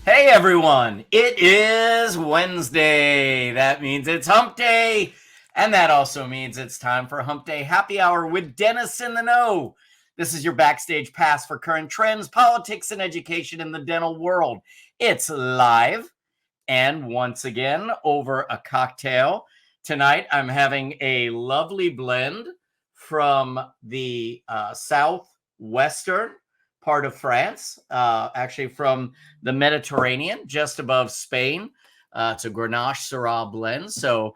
Hey everyone, it is Wednesday. That means it's hump day. And that also means it's time for Humpday Happy Hour with Dennis in the Know. This is your backstage pass for current trends, politics, and education in the dental world. It's live and once again over a cocktail. Tonight I'm having a lovely blend from the southwestern part of France, actually from the Mediterranean, just above Spain. It's a Grenache Syrah blend, so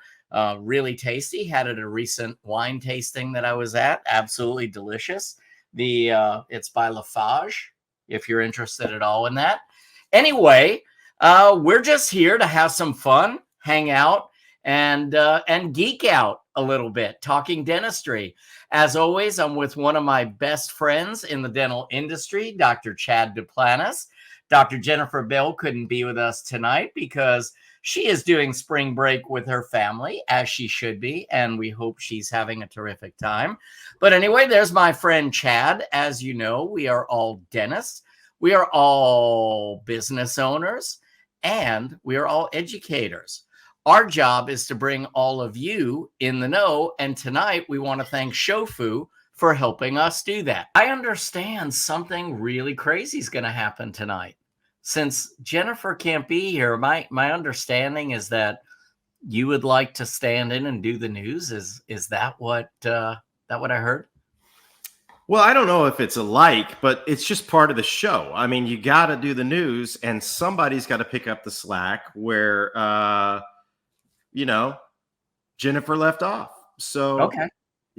really tasty. Had it at a recent wine tasting that I was at. Absolutely delicious. It's by Lafarge, if you're interested at all in that. Anyway, we're just here to have some fun, hang out, and geek out a little bit, talking dentistry. As always, I'm with one of my best friends in the dental industry, Dr. Chad Duplantis. Dr. Jennifer Bell couldn't be with us tonight because she is doing spring break with her family, as she should be, and we hope she's having a terrific time. But anyway, there's my friend Chad. As you know, we are all dentists. We are all business owners, and we are all educators. Our job is to bring all of you in the know, and tonight we want to thank Shofu for helping us do that. I understand something really crazy is going to happen tonight. Since Jennifer can't be here, my understanding is that you would like to stand in and do the news. Is that what I heard? Well, I don't know if it's but it's just part of the show. I mean, you got to do the news, and somebody's got to pick up the slack where, Jennifer left off. So, Okay.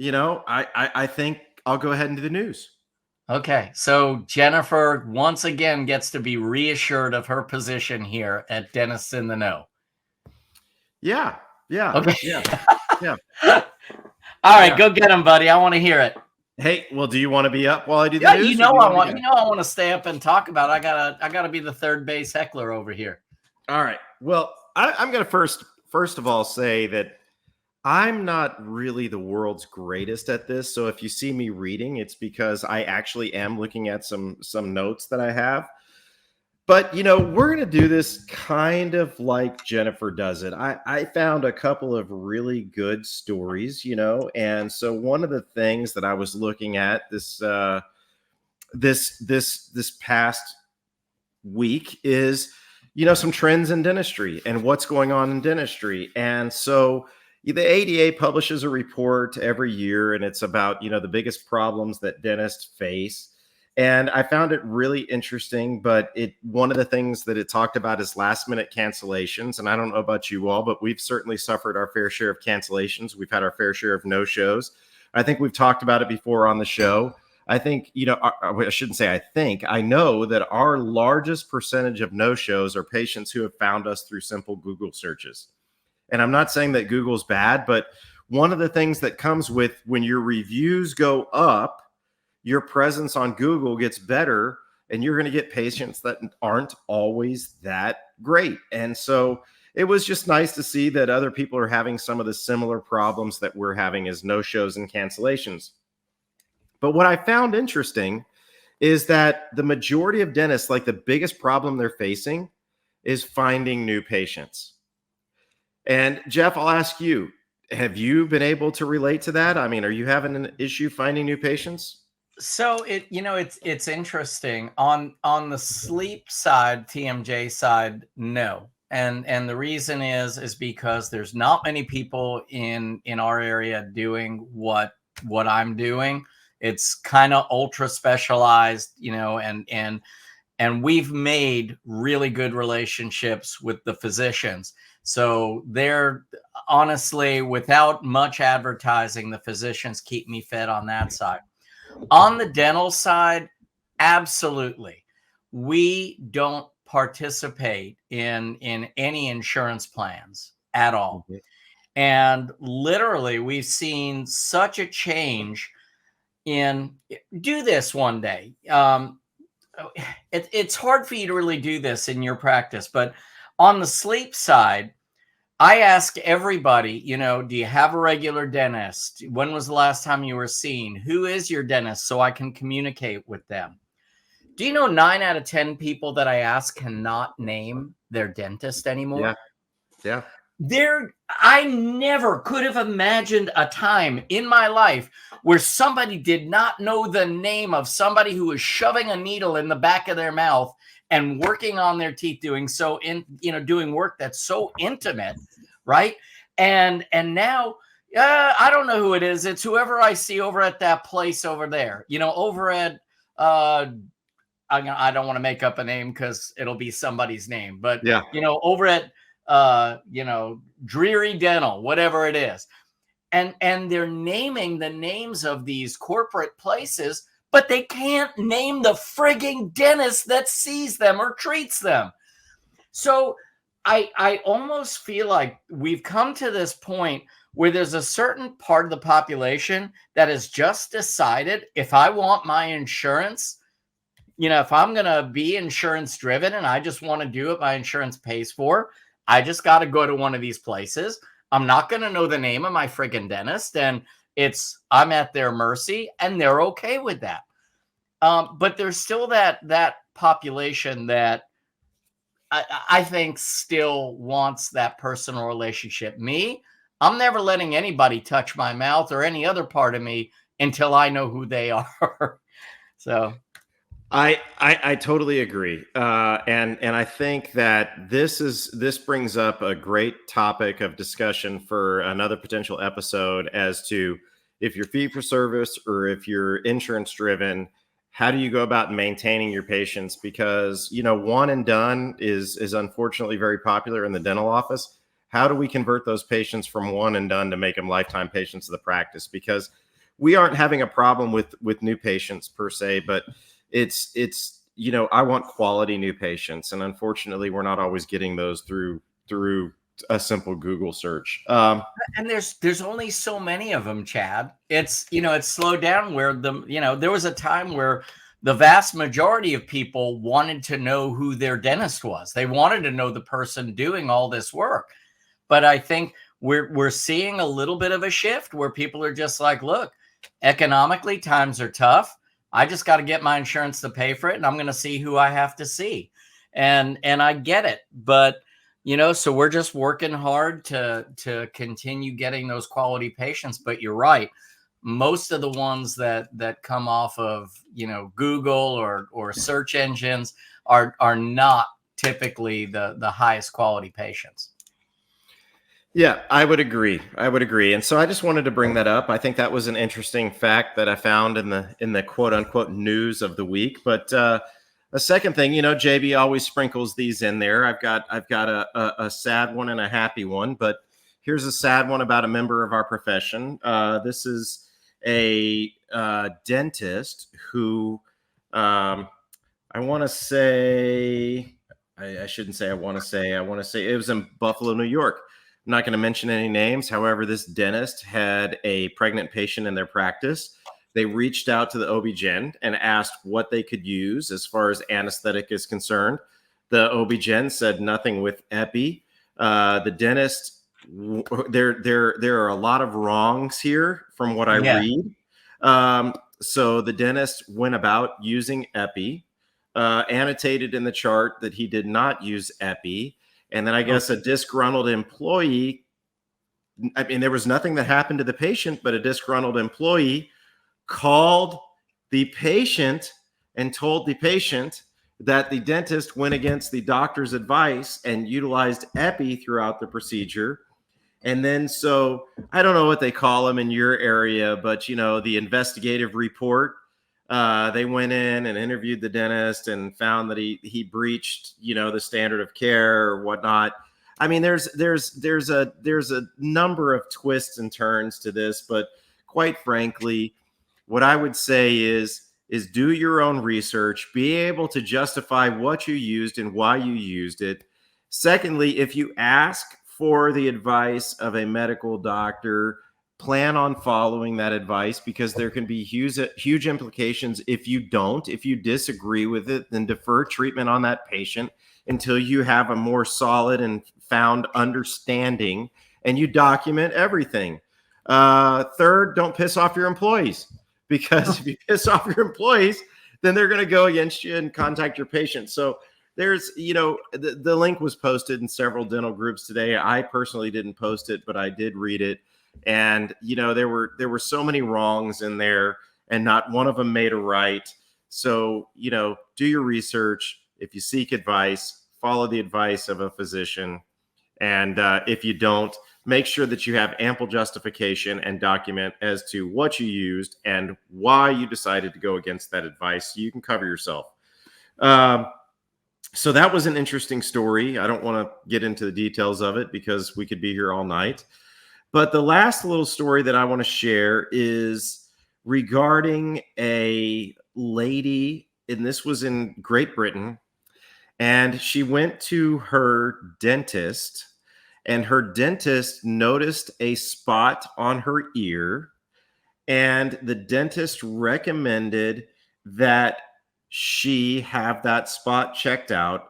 I think I'll go ahead and do the news. Okay. So Jennifer once again gets to be reassured of her position here at Dentist in the Know. Yeah. Yeah. Okay. Yeah. All right, go get him, buddy. I want to hear it. Hey, well, do you want to be up while I do the news? I want to stay up and talk about it. I gotta be the third base heckler over here. All right. Well, I'm gonna first of all say that I'm not really the world's greatest at this. So if you see me reading, it's because I actually am looking at some notes that I have. But, we're going to do this kind of like Jennifer does it. I found a couple of really good stories, and so one of the things that I was looking at this past week is, some trends in dentistry and what's going on in dentistry. And so the ADA publishes a report every year, and it's about, the biggest problems that dentists face. And I found it really interesting, but one of the things that it talked about is last minute cancellations. And I don't know about you all, but we've certainly suffered our fair share of cancellations. We've had our fair share of no-shows. I think we've talked about it before on the show. I think, I shouldn't say I think, I know that our largest percentage of no-shows are patients who have found us through simple Google searches. And I'm not saying that Google's bad, but one of the things that comes with when your reviews go up, your presence on Google gets better, and you're going to get patients that aren't always that great. And so it was just nice to see that other people are having some of the similar problems that we're having as no-shows and cancellations. But what I found interesting is that the majority of dentists, like the biggest problem they're facing is finding new patients. And Jeff, I'll ask you, have you been able to relate to that? I mean, are you having an issue finding new patients? So it's interesting on the sleep side, TMJ side, no. And the reason is because there's not many people in our area doing what I'm doing. It's kind of ultra specialized, and we've made really good relationships with the physicians. So they're honestly, without much advertising, the physicians keep me fed on that side. On the dental side, absolutely. We don't participate in any insurance plans at all. Mm-hmm. And literally, we've seen such a change in do this one day. It's hard for you to really do this in your practice, but on the sleep side, I ask everybody, do you have a regular dentist? When was the last time you were seen? Who is your dentist so I can communicate with them? Do you know 9 out of 10 people that I ask cannot name their dentist anymore? Yeah. I never could have imagined a time in my life where somebody did not know the name of somebody who was shoving a needle in the back of their mouth and working on their teeth, doing work that's so intimate, right? And now I don't know who it is. It's whoever I see over at that place over there, over at I don't want to make up a name because it'll be somebody's name, but Yeah. over at Dreary Dental, whatever it is. And they're naming the names of these corporate places, but they can't name the frigging dentist that sees them or treats them. So I almost feel like we've come to this point where there's a certain part of the population that has just decided, if I want my insurance, if I'm going to be insurance driven and I just want to do what my insurance pays for, I just got to go to one of these places. I'm not going to know the name of my friggin' dentist, and I'm at their mercy, and they're okay with that. But there's still that population that I think still wants that personal relationship. Me, I'm never letting anybody touch my mouth or any other part of me until I know who they are. So I totally agree, and I think that this brings up a great topic of discussion for another potential episode as to if you're fee for service or if you're insurance driven. How do you go about maintaining your patients? Because one and done is unfortunately very popular in the dental office. How do we convert those patients from one and done to make them lifetime patients of the practice? Because we aren't having a problem with new patients per se, but it's I want quality new patients, and unfortunately we're not always getting those through a simple Google search. And there's only so many of them, Chad. It's slowed down where there was a time where the vast majority of people wanted to know who their dentist was. They wanted to know the person doing all this work. But I think we're seeing a little bit of a shift where people are just like, look, economically times are tough. I just got to get my insurance to pay for it, and I'm going to see who I have to see. And I get it. But, so we're just working hard to continue getting those quality patients. But you're right. Most of the ones that come off of, Google or search engines are not typically the highest quality patients. Yeah, I would agree. And so I just wanted to bring that up. I think that was an interesting fact that I found in the quote unquote news of the week. But a second thing, JB always sprinkles these in there. I've got a sad one and a happy one, but here's a sad one about a member of our profession. This is a dentist who I want to say, I shouldn't say I want to say it was in Buffalo, New York. I'm not going to mention any names. However, this dentist had a pregnant patient in their practice. They reached out to the OB-GYN and asked what they could use as far as anesthetic is concerned. The OB-GYN said nothing with epi. The dentist, there are a lot of wrongs here from what I read. So the dentist went about using epi, annotated in the chart that he did not use epi. And then I guess a disgruntled employee, I mean, there was nothing that happened to the patient, but a disgruntled employee called the patient and told the patient that the dentist went against the doctor's advice and utilized epi throughout the procedure. And then, so I don't know what they call them in your area, but the investigative report, they went in and interviewed the dentist and found that he breached, the standard of care or whatnot. I mean, there's a number of twists and turns to this, but quite frankly, what I would say is do your own research, be able to justify what you used and why you used it. Secondly, if you ask for the advice of a medical doctor, plan on following that advice, because there can be huge implications if you disagree with it. Then defer treatment on that patient until you have a more solid and found understanding, and you document everything. Third, don't piss off your employees, because if you piss off your employees, then they're going to go against you and contact your patient. So there's, the link was posted in several dental groups today. I personally didn't post it, but I did read it. And, there were so many wrongs in there and not one of them made a right. So, do your research. If you seek advice, follow the advice of a physician. And if you don't, make sure that you have ample justification and document as to what you used and why you decided to go against that advice so you can cover yourself. So that was an interesting story. I don't want to get into the details of it because we could be here all night. But the last little story that I want to share is regarding a lady, and this was in Great Britain, and she went to her dentist, and her dentist noticed a spot on her ear, and the dentist recommended that she have that spot checked out.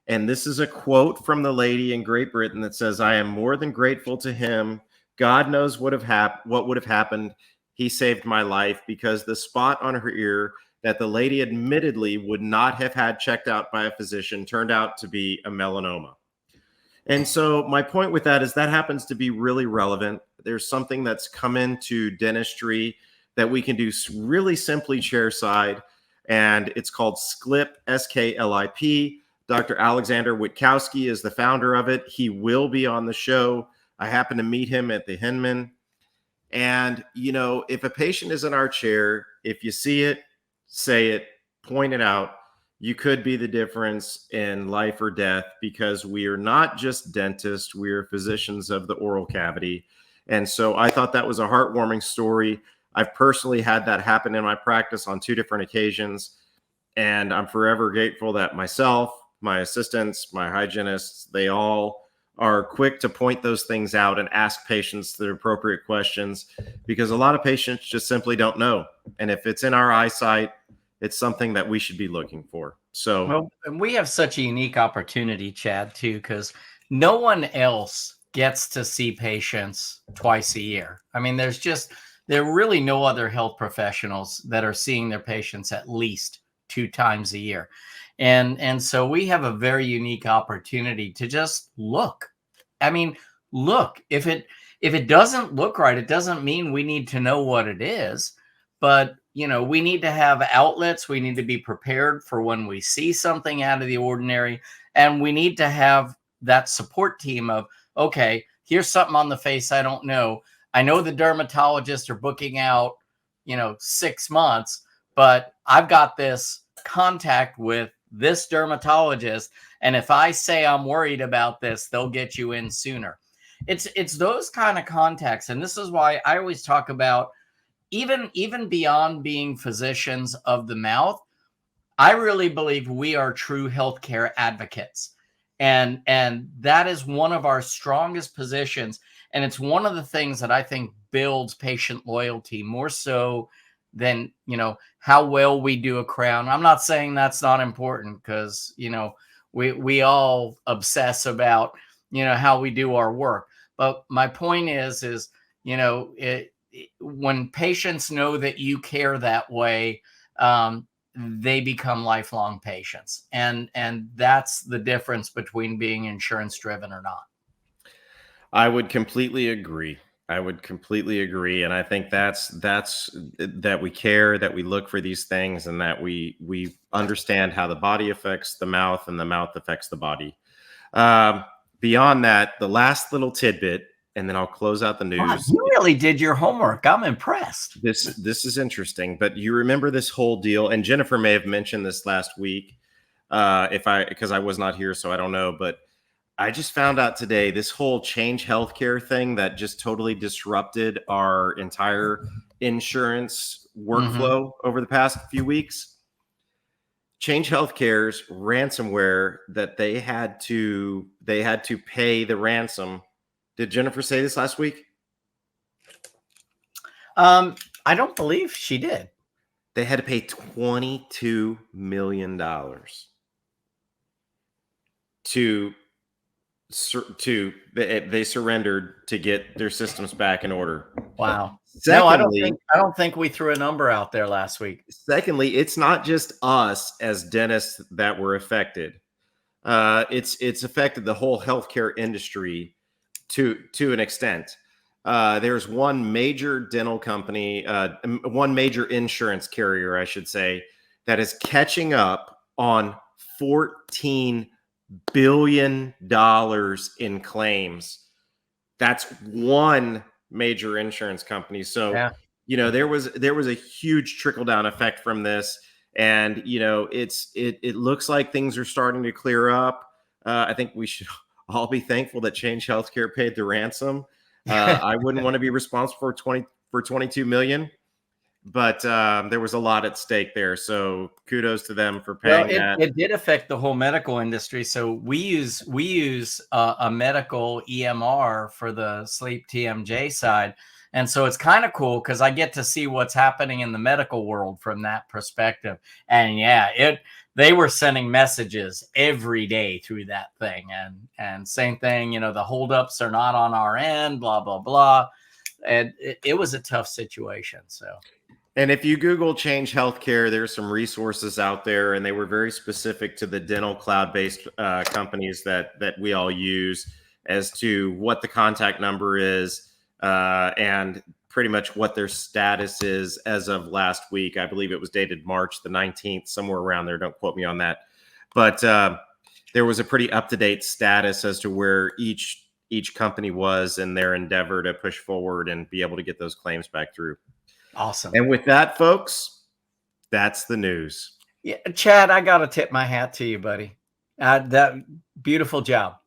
And this is a quote from the lady in Great Britain that says, "I am more than grateful to him. God knows what would have happened. He saved my life because the spot on her ear that the lady admittedly would not have had checked out by a physician turned out to be a melanoma." And so my point with that is that happens to be really relevant. There's something that's come into dentistry that we can do really simply chairside, and it's called SCLIP, SKLIP. Dr. Alexander Witkowski is the founder of it. He will be on the show. I happened to meet him at the Hinman. And, if a patient is in our chair, if you see it, say it, point it out. You could be the difference in life or death because we are not just dentists, we are physicians of the oral cavity. And so I thought that was a heartwarming story. I've personally had that happen in my practice on 2 different occasions. And I'm forever grateful that myself, my assistants, my hygienists, they all are quick to point those things out and ask patients the appropriate questions because a lot of patients just simply don't know. And if it's in our eyesight, it's something that we should be looking for. So, well, and we have such a unique opportunity, Chad, too, because no one else gets to see patients twice a year. I mean, there are really no other health professionals that are seeing their patients at least 2 times a year. And so we have a very unique opportunity to just look. I mean, look, if it doesn't look right, it doesn't mean we need to know what it is, but we need to have outlets. We need to be prepared for when we see something out of the ordinary, and we need to have that support team of, okay, here's something on the face I don't know. I know the dermatologists are booking out, 6 months, but I've got this contact with this dermatologist, and if I say I'm worried about this, they'll get you in sooner. It's those kind of contacts, and this is why I always talk about even beyond being physicians of the mouth, I really believe we are true healthcare advocates. And that is one of our strongest positions. And it's one of the things that I think builds patient loyalty more so than, how well we do a crown. I'm not saying that's not important because, we all obsess about, how we do our work. But my point is, when patients know that you care that way, they become lifelong patients. And that's the difference between being insurance driven or not. I would completely agree. And I think that's that we care, that we look for these things, and that we understand how the body affects the mouth and the mouth affects the body. Beyond that, the last little tidbit, and then I'll close out the news. Wow, you really did your homework. I'm impressed. This is interesting, but you remember this whole deal, and Jennifer may have mentioned this last week, because I was not here, so I don't know, but I just found out today this whole Change Healthcare thing that just totally disrupted our entire insurance workflow over the past few weeks. Change Healthcare's ransomware that they had to pay the ransom. Did Jennifer say this last week? I don't believe she did. They had to pay $22 million they surrendered to get their systems back in order. Wow. No, Secondly, I don't think we threw a number out there last week. secondly, it's not just us as dentists that were affected. It's affected the whole healthcare industry to an extent. There's one major dental company, one major insurance carrier, I should say, that is catching up on $14 billion in claims. That's one major insurance company. So, Yeah. there was a huge trickle down effect from this, and it looks like things are starting to clear up. I think we should all be thankful that Change Healthcare paid the ransom. I wouldn't want to be responsible for 22 million, but there was a lot at stake there. So kudos to them for Well, paying that. it did affect the whole medical industry. So we use a medical EMR for the sleep TMJ side, and so it's kind of cool because I get to see what's happening in the medical world from that perspective. And yeah, they were sending messages every day through that thing, and same thing. The holdups are not on our end. Blah blah blah. And it was a tough situation. So. And if you Google Change Healthcare, there's some resources out there, and they were very specific to the dental cloud-based companies that we all use as to what the contact number is and pretty much what their status is as of last week. I believe it was dated March the 19th, somewhere around there. Don't quote me on that. But there was a pretty up-to-date status as to where each company was in their endeavor to push forward and be able to get those claims back through. Awesome. And with that, folks, that's the news. Yeah, Chad, I got to tip my hat to you, buddy. That beautiful job.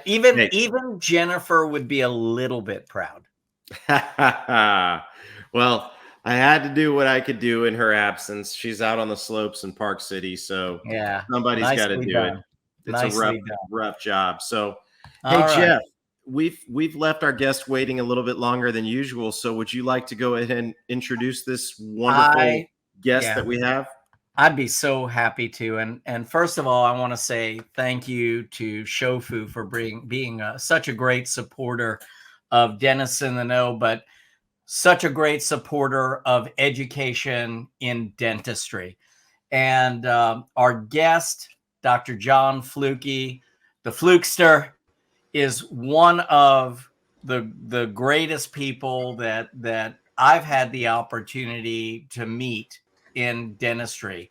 Even Jennifer would be a little bit proud. Well, I had to do what I could do in her absence. She's out on the slopes in Park City, so yeah, somebody's got to do it. It's a rough job. So, hey, Jeff, we've left our guest waiting a little bit longer than usual. So would you like to go ahead and introduce this wonderful guest that we have? I'd be so happy to. And first of all, I want to say thank you to Shofu for being such a great supporter of Dentists in the Know, but such a great supporter of education in dentistry. And our guest, Dr. John Flucke, the Flukester, is one of the greatest people that I've had the opportunity to meet in dentistry.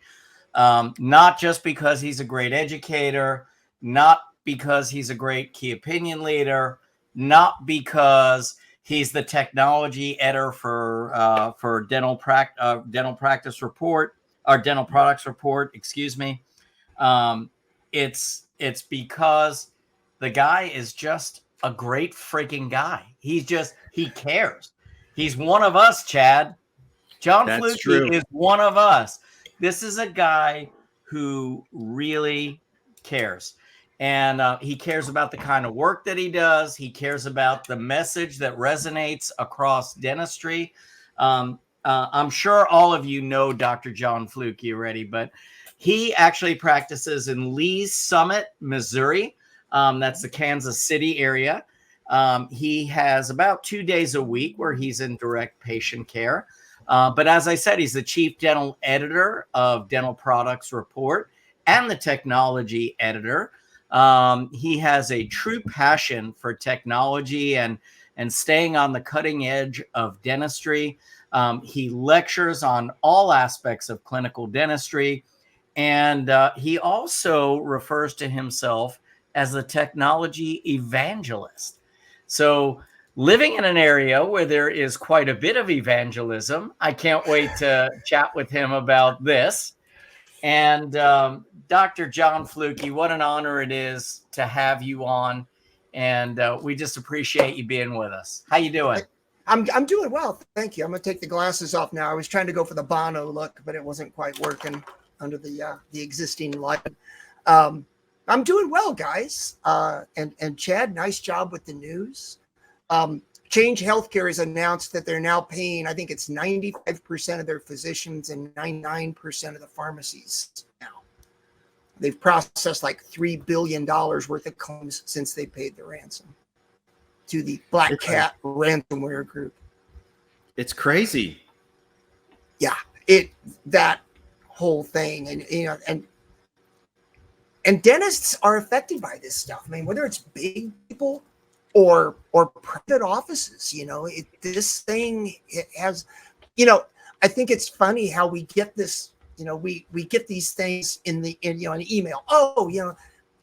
Not just because he's a great educator, not because he's a great key opinion leader, not because he's the technology editor for dental practice report or dental products report, excuse me. It's because the guy is just a great freaking guy. He cares. He's one of us, Chad. John Flucke is one of us. This is a guy who really cares. And he cares about the kind of work that he does. He cares about the message that resonates across dentistry. I'm sure all of you know Dr. John Flucke already, but he actually practices in Lee's Summit, Missouri. That's the Kansas City area. He has about 2 days a week where he's in direct patient care. But as I said, he's the chief dental editor of Dental Products Report and the technology editor. He has a true passion for technology and staying on the cutting edge of dentistry. He lectures on all aspects of clinical dentistry. And he also refers to himself as a technology evangelist. So living in an area where there is quite a bit of evangelism, I can't wait to chat with him about this. And Dr. John Flucke, what an honor it is to have you on. And we just appreciate you being with us. How you doing? I'm doing well. Thank you. I'm going to take the glasses off now. I was trying to go for the Bono look, but it wasn't quite working under the existing light. I'm doing well, guys. And Chad, nice job with the news. Change Healthcare has announced that they're now paying, I think it's 95% of their physicians and 99% of the pharmacies now. They've processed like $3 billion worth of claims since they paid the ransom to the Black Cat ransomware group. It's crazy. Yeah, that whole thing, and and dentists are affected by this stuff. I mean, whether it's big people or private offices, this thing, it has, I think it's funny how we get this, we get these things in an email. Oh,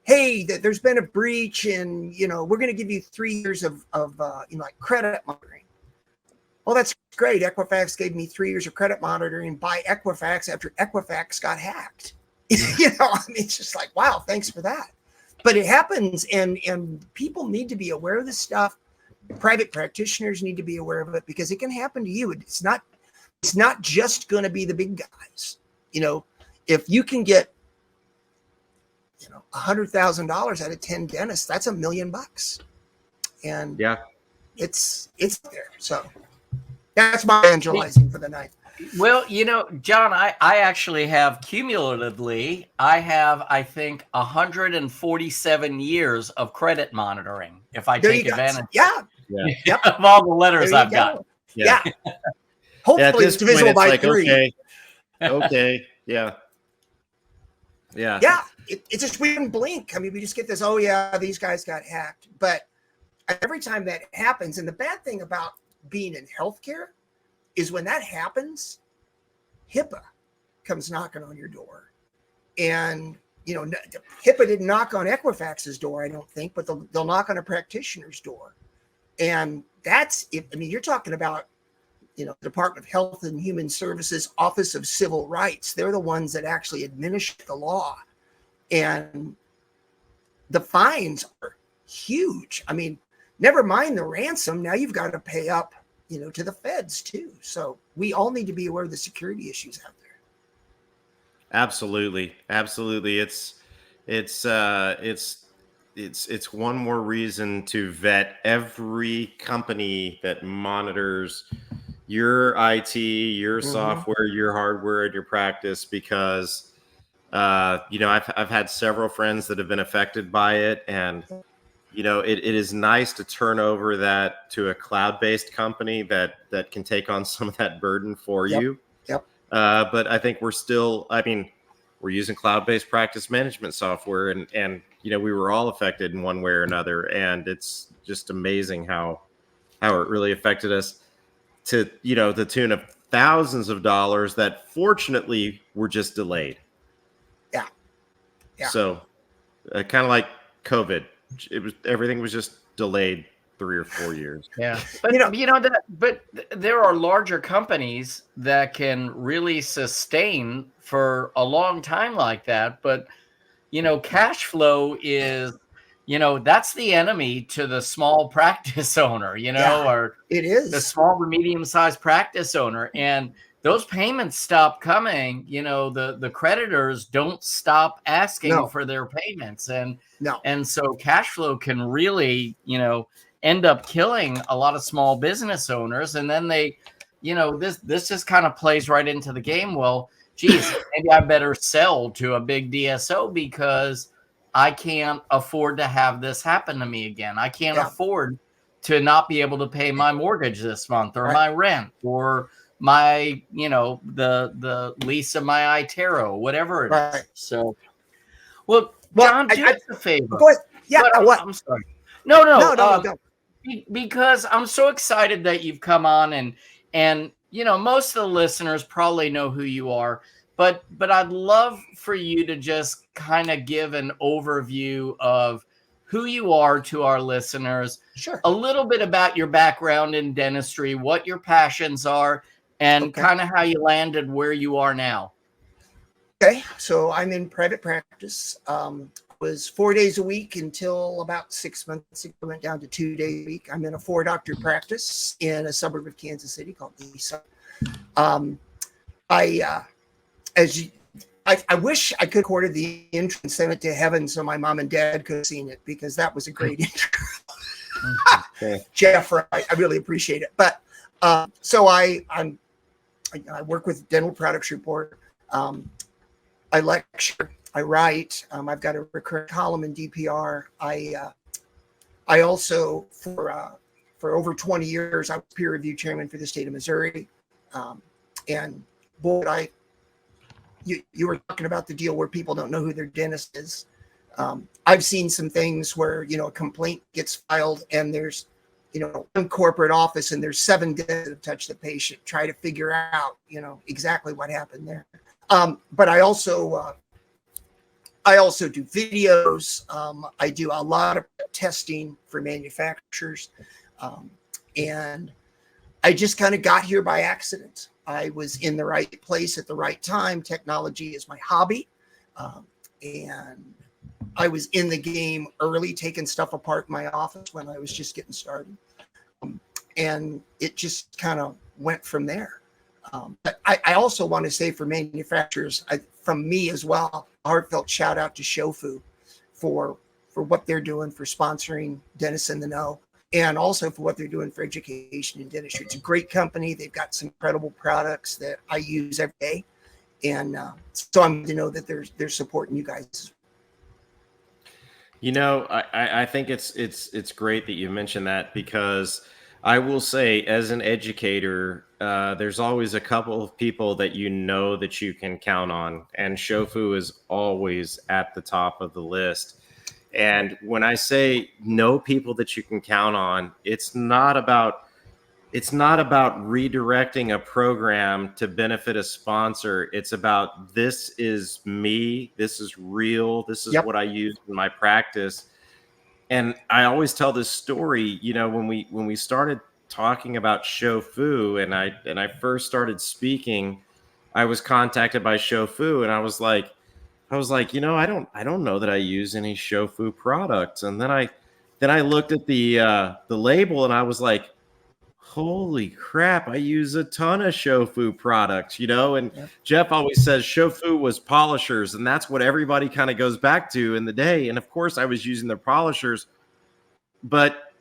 hey, there's been a breach, and we're going to give you 3 years of like credit monitoring. Well, that's great. Equifax gave me 3 years of credit monitoring by Equifax after Equifax got hacked. It's just like, wow, thanks for that. But it happens, and people need to be aware of this stuff. Private practitioners need to be aware of it, because it can happen to you. It's not just going to be the big guys. If you can get $100,000 out of 10 dentists, that's $1 million. And yeah, it's there. So that's my evangelizing for the night. Well, John, I actually have cumulatively, I think 147 years of credit monitoring if I take advantage of all the letters I've got. Yeah. Hopefully it's divisible by 3. Okay. Yeah. It's just we didn't blink. I mean, we just get this, oh yeah, these guys got hacked. But every time that happens, and the bad thing about being in healthcare is when that happens, HIPAA comes knocking on your door. And, HIPAA didn't knock on Equifax's door, I don't think, but they'll knock on a practitioner's door. And that's it. I mean, you're talking about, Department of Health and Human Services, Office of Civil Rights. They're the ones that actually administer the law. And the fines are huge. I mean, never mind the ransom. Now you've got to pay up, to the feds too. So we all need to be aware of the security issues out there. Absolutely. It's one more reason to vet every company that monitors your IT, your software, your hardware, and your practice, because I've had several friends that have been affected by it, and it is nice to turn over that to a cloud-based company that can take on some of that burden for you. Yep. But I think we're using cloud-based practice management software, and we were all affected in one way or another, and it's just amazing how it really affected us to the tune of thousands of dollars that fortunately were just delayed. Yeah. So kind of like COVID, everything was just delayed 3 or 4 years. Yeah, but but there are larger companies that can really sustain for a long time like that. But cash flow is, that's the enemy to the small practice owner, or it is the small to medium-sized practice owner. And those payments stop coming, the creditors don't stop asking for their payments. And so cash flow can really, end up killing a lot of small business owners. And then they, this just kind of plays right into the game. Well, geez, maybe I better sell to a big DSO because I can't afford to have this happen to me again. I can't afford to not be able to pay my mortgage this month, or my rent, or my, the lease of my iTero, whatever it is. So, well, John, do us a favor. Go ahead. Yeah, I'm sorry. No. Go. Because I'm so excited that you've come on, and most of the listeners probably know who you are, but I'd love for you to just kind of give an overview of who you are to our listeners. Sure. A little bit about your background in dentistry, what your passions are, and kind of how you landed where you are now. Okay, so I'm in private practice. Was 4 days a week until about 6 months ago. Went down to 2 days a week. I'm in a 4-doctor practice in a suburb of Kansas City called Lisa. I wish I could have recorded the intro and sent it to heaven so my mom and dad could have seen it, because that was a great intro. Jeff, I really appreciate it. But so I work with Dental Products Report. I lecture. I write. I've got a recurrent column in DPR. I also, for for over 20 years, I was peer review chairman for the state of Missouri. And boy, you were talking about the deal where people don't know who their dentist is. I've seen some things where, a complaint gets filed and there's, one corporate office and there's 7 dentists that have touched the patient, try to figure out, exactly what happened there. But I also do videos. I do a lot of testing for manufacturers. And I just kind of got here by accident. I was in the right place at the right time. Technology is my hobby. And I was in the game early, taking stuff apart in my office when I was just getting started. And it just kind of went from there. But I also want to say for manufacturers, from me as well, a heartfelt shout out to Shofu for what they're doing for sponsoring Dentists in the Know, and also for what they're doing for education in dentistry. It's a great company. They've got some incredible products that I use every day. And so I'm to know that they're supporting you guys. I think it's great that you mentioned that, because I will say, as an educator, there's always a couple of people that that you can count on, and Shofu is always at the top of the list. And when I say know people that you can count on, it's not about redirecting a program to benefit a sponsor. It's about, this is me, this is real, this is what I use in my practice. And I always tell this story, when we started talking about Shofu and I first started speaking, I was contacted by Shofu and I was like, I don't know that I use any Shofu products. And then I looked at the label and I was like, holy crap, I use a ton of Shofu products, and Jeff always says Shofu was polishers, and that's what everybody kind of goes back to in the day. And of course I was using the polishers, but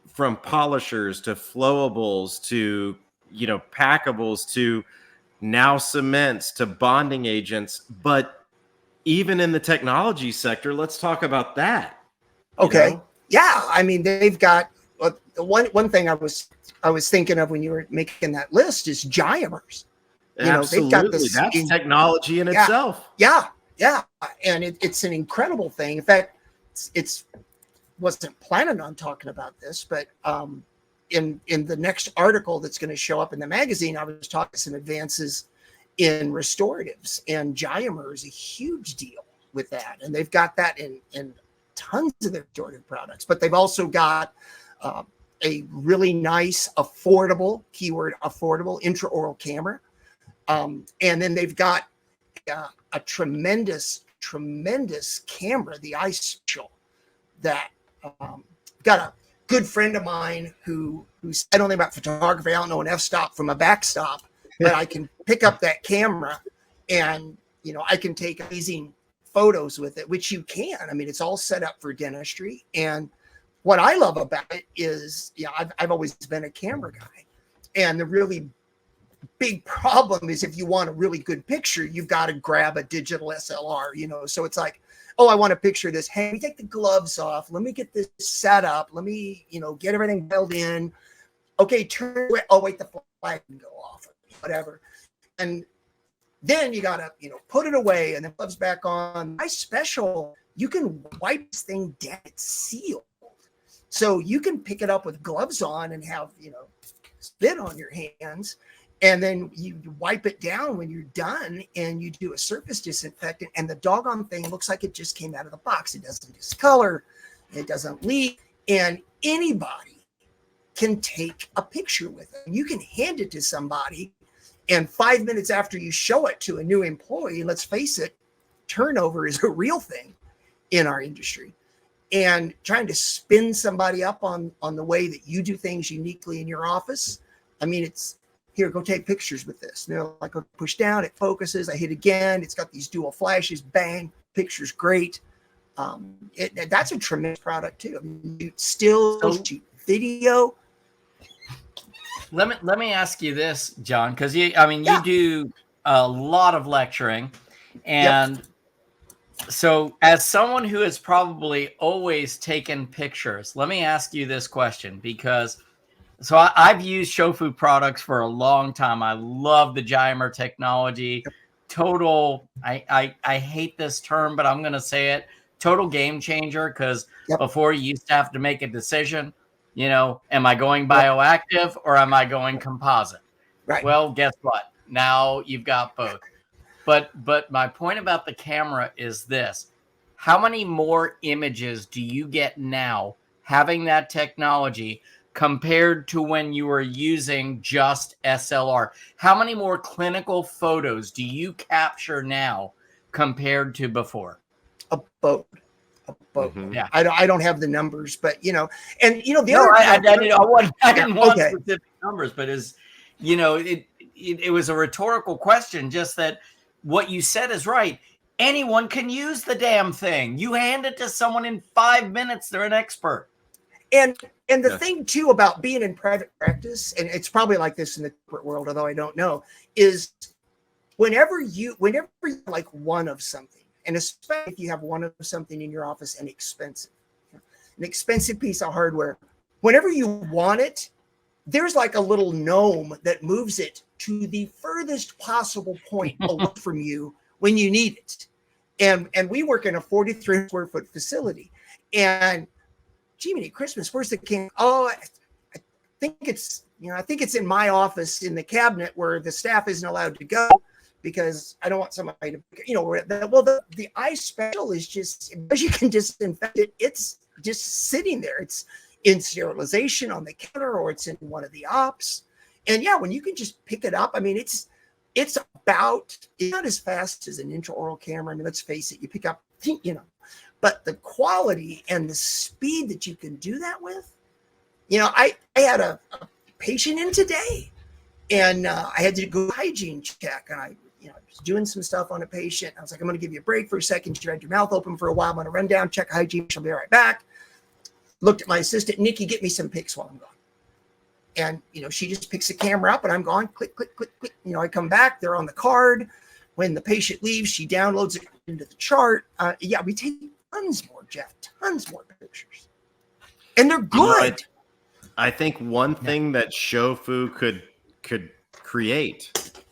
from polishers to flowables to packables to now cements to bonding agents. But even in the technology sector, let's talk about that. Okay. Yeah, I mean, they've got one thing I was thinking of when you were making that list is gyamers. Absolutely. They've got this That's technology in itself. Yeah. And it's an incredible thing. In fact, it's wasn't planning on talking about this, but in the next article that's going to show up in the magazine, I was talking some advances in restoratives, and Gymer is a huge deal with that. And they've got that in tons of their restorative products, but they've also got a really nice, affordable, keyword affordable, intraoral camera. And then they've got a tremendous camera, the iSpecial, that got a good friend of mine who's, I don't know about photography, I don't know an f-stop from a backstop, but I can pick up that camera and, I can take amazing photos with it, which you can. I mean, it's all set up for dentistry. And what I love about it is, I've always been a camera guy. And the really big problem is if you want a really good picture, you've got to grab a digital SLR, so it's like, oh, I want to picture this. Hey, let me take the gloves off. Let me get this set up. Let me, get everything dialed in. Okay, turn away. Oh, wait, the flag can go off, whatever. And then you got to, put it away and the gloves back on. My special, you can wipe this thing down. It's sealed. So you can pick it up with gloves on and have, spit on your hands. And then you wipe it down when you're done and you do a surface disinfectant, and the doggone thing looks like it just came out of the box. It doesn't discolor, it doesn't leak, and anybody can take a picture with it. You can hand it to somebody, and 5 minutes after you show it to a new employee, let's face it, turnover is a real thing in our industry. And trying to spin somebody up on the way that you do things uniquely in your office, I mean, it's, here, go take pictures with this. And they're like, I push down, it focuses, I hit again. It's got these dual flashes, bang, picture's great. That's a tremendous product too. I mean, you still shoot video. Let me ask you this, John, because you do a lot of lecturing, and So, as someone who has probably always taken pictures, let me ask you this question because I've used Shofu products for a long time. I love the Gymer technology. Total, I hate this term, but I'm going to say it. Total game changer because before you used to have to make a decision, am I going bioactive or am I going composite? Right. Well, guess what? Now you've got both. But my point about the camera is this. How many more images do you get now having that technology compared to when you were using just SLR? How many more clinical photos do you capture now compared to before? A boat. Mhm. Yeah. I don't have the numbers, but and the No, other I didn't want okay. specific numbers, but it was a rhetorical question. Just that what you said is right. Anyone can use the damn thing. You hand it to someone in 5 minutes, they're an expert. And the thing too about being in private practice, and it's probably like this in the corporate world, although I don't know, is whenever you like one of something, and especially if you have one of something in your office and an expensive piece of hardware, whenever you want it, there's like a little gnome that moves it to the furthest possible point away from you when you need it. And we work in a 43 square foot facility. And Jiminy Christmas, where's the king? Oh, I think it's in my office in the cabinet where the staff isn't allowed to go because I don't want somebody to, the eye special is just, because you can disinfect it, it's just sitting there. It's in sterilization on the counter or it's in one of the ops. And when you can just pick it up, I mean, it's not as fast as an intraoral camera. I mean, let's face it, you pick up, but the quality and the speed that you can do that with, I had a patient in today and I had to go hygiene check and I was doing some stuff on a patient. I was like, I'm going to give you a break for a second. You had your mouth open for a while. I'm going to run down, check hygiene. She'll be right back. Looked at my assistant, Nikki, get me some pics while I'm gone. And, she just picks the camera up and I'm gone, click, click, click, click. I come back, they're on the card. When the patient leaves, she downloads it into the chart. We take tons more, Jeff, tons more pictures. And they're good. I think one thing that Shofu could create,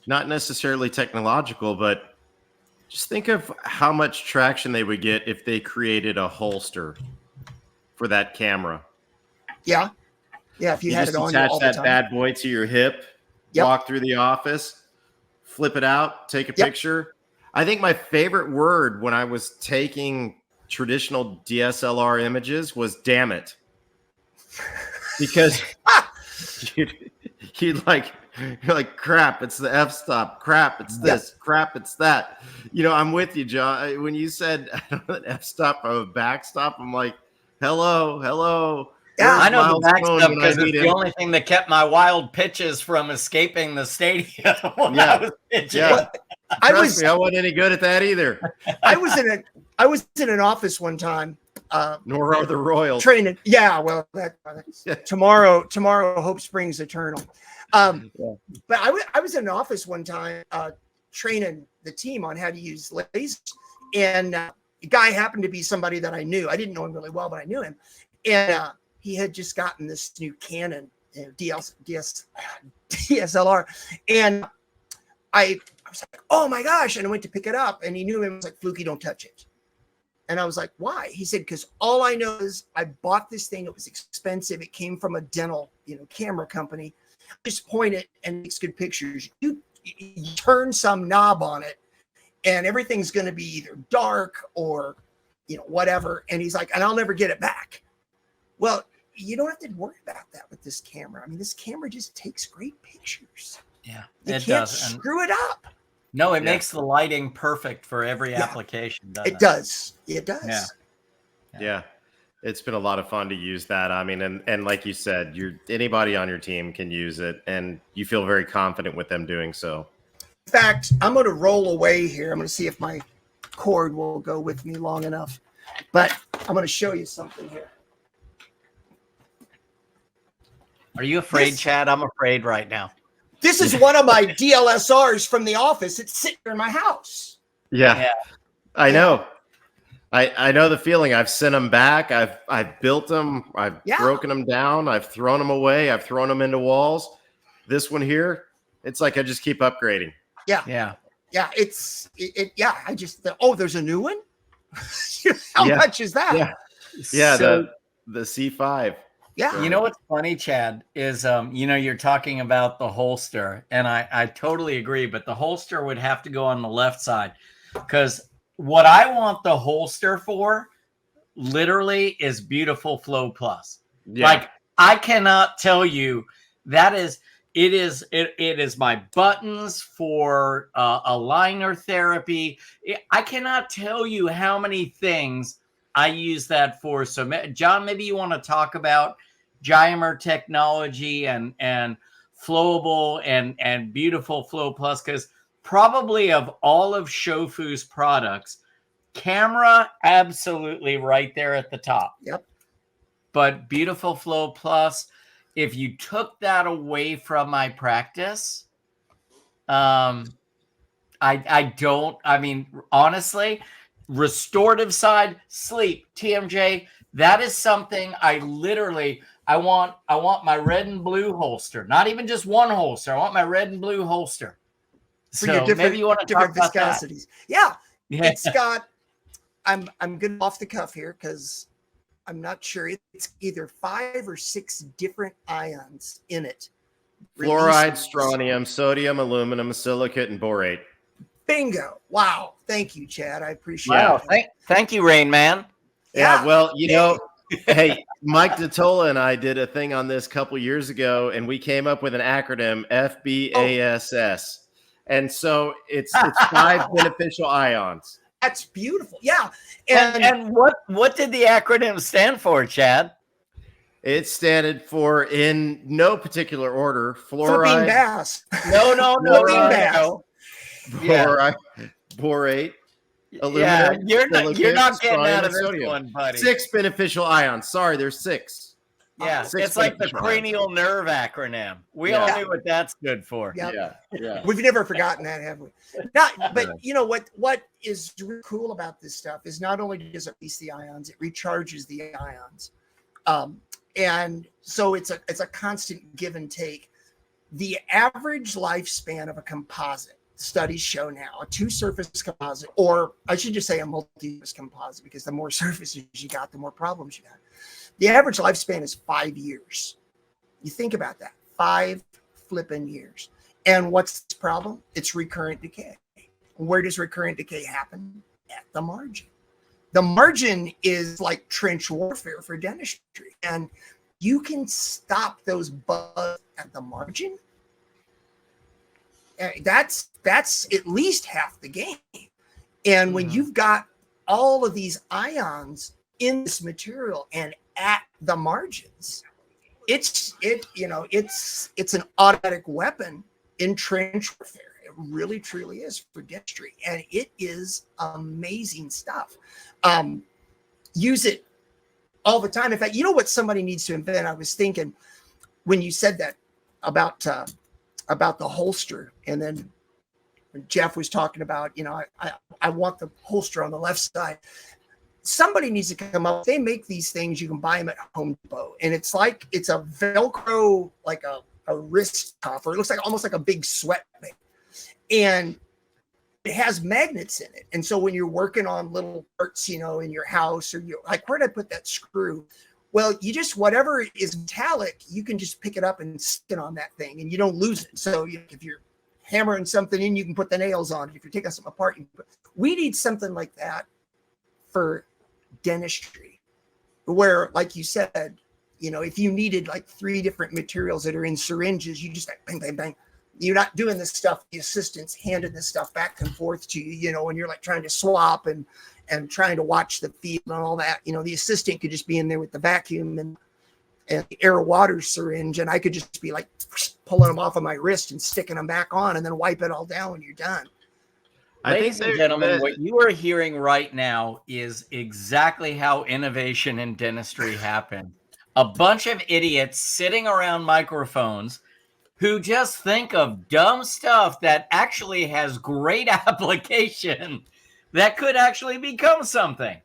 not necessarily technological, but just think of how much traction they would get if they created a holster for that camera. Yeah. Yeah, if you had just it on attach all the that time. bad boy to your hip, walk through the office, flip it out, take a picture. I think my favorite word when I was taking traditional DSLR images was "damn it," because you're like, crap, it's the f-stop, crap, it's this, crap, it's that. I'm with you, John. When you said an f-stop or a backstop, I'm like, hello. Yeah, I know the backstop because it's the only thing that kept my wild pitches from escaping the stadium when I was pitching. Yeah. I wasn't any good at that either. I was in an office one time. Nor are the Royals. Training. Yeah, well, tomorrow hope springs eternal. But I was in an office one time training the team on how to use lasers, and the guy happened to be somebody that I knew. I didn't know him really well, but I knew him, and he had just gotten this new Canon DSLR, and I was like, oh my gosh, and I went to pick it up, and he knew him. He was like, Flucke, don't touch it. And I was like, why? He said, because all I know is I bought this thing. It was expensive. It came from a dental, camera company. Just point it and it makes good pictures. You turn some knob on it and everything's going to be either dark or, whatever. And he's like, and I'll never get it back. Well, you don't have to worry about that with this camera. I mean, this camera just takes great pictures. Yeah, you can't screw it up. No, it makes the lighting perfect for every application. It does. It does. Yeah. It's been a lot of fun to use that. I mean, and like you said, anybody on your team can use it, and you feel very confident with them doing so. In fact, I'm going to roll away here. I'm going to see if my cord will go with me long enough. But I'm going to show you something here. Are you afraid, Chad? I'm afraid right now. This is one of my DLSRs from the office. It's sitting in my house. Yeah. I know. I know the feeling. I've sent them back. I've built them. I've broken them down. I've thrown them away. I've thrown them into walls. This one here, it's like I just keep upgrading. Yeah. Yeah. Yeah. Yeah. I just, there's a new one. How much is that? Yeah. Yeah. So, the C5. Yeah. you know what's funny, Chad, is you're talking about the holster, and I totally agree, but the holster would have to go on the left side, because what I want the holster for literally is Beautiful Flow Plus. Yeah. Like, I cannot tell you it is my buttons for aligner therapy. I cannot tell you how many things I use that for. So, John, maybe you want to talk about Gymer technology and Flowable and Beautiful Flow Plus, because probably of all of Shofu's products, camera absolutely right there at the top. Yep. But Beautiful Flow Plus, if you took that away from my practice, I mean, honestly, restorative side, sleep, TMJ, that is something I want my red and blue holster, not even just one holster. I want my red and blue holster. For So your different, maybe you want to talk about that. viscosities. Yeah. Yeah. It's got, I'm good off the cuff here because I'm not sure. It's either 5 or 6 different ions in it. Fluoride, strontium, sodium, aluminum, silicate, and borate. Bingo. Wow. Thank you, Chad. I appreciate it. Thank you, Rain Man. Yeah, well, hey, Mike Detola and I did a thing on this a couple years ago, and we came up with an acronym, FBASS. And so it's 5 beneficial ions. That's beautiful. Yeah. And what did the acronym stand for, Chad? It stood for, in no particular order, flipping fluoride. bass. No. Borate, borate, aluminum. Yeah, you're not getting out of this sodium. one, buddy. 6 beneficial ions. Sorry, there's 6. Yeah, 6 it's like the beneficial cranial nerve acronym. We all knew what that's good for. Yep. Yeah. We've never forgotten that, have we? But you know what is really cool about this stuff is not only does it release the ions, it recharges the ions. And so it's a constant give and take. The average lifespan of a composite, studies show now, a 2-surface composite, or I should just say a multi-surface composite, because the more surfaces you got, the more problems you got. The average lifespan is 5 years. You think about that, 5 flipping years. And what's the problem? It's recurrent decay. Where does recurrent decay happen? At the margin. The margin is like trench warfare for dentistry. And you can stop those bugs at the margin. That's at least half the game. And when you've got all of these ions in this material and at the margins, it's an automatic weapon in trench warfare. It really truly is for dentistry, and it is amazing stuff. Use it all the time. In fact, you know what somebody needs to invent? I was thinking when you said that about the holster, and then when Jeff was talking about, I want the holster on the left side. Somebody needs to come up. They make these things. You can buy them at Home Depot, and it's a Velcro, like a wrist cuff, or it looks like almost like a big sweat thing, and it has magnets in it. And so when you're working on little parts, in your house, or you're like, where'd I put that screw? Well, you just, whatever is metallic, you can just pick it up and stick it on that thing, and you don't lose it. So if you're hammering something in, you can put the nails on it. If you're taking something apart, we need something like that for dentistry, where, like you said, if you needed like 3 different materials that are in syringes, you just like bang, bang, bang. You're not doing this stuff. The assistant's handing this stuff back and forth to you, and you're like trying to swap and trying to watch the feed and all that. The assistant could just be in there with the vacuum and the air water syringe, and I could just be like pulling them off of my wrist and sticking them back on, and then wipe it all down when you're done. Ladies and gentlemen, what you are hearing right now is exactly how innovation in dentistry happened. A bunch of idiots sitting around microphones who just think of dumb stuff that actually has great application, that could actually become something.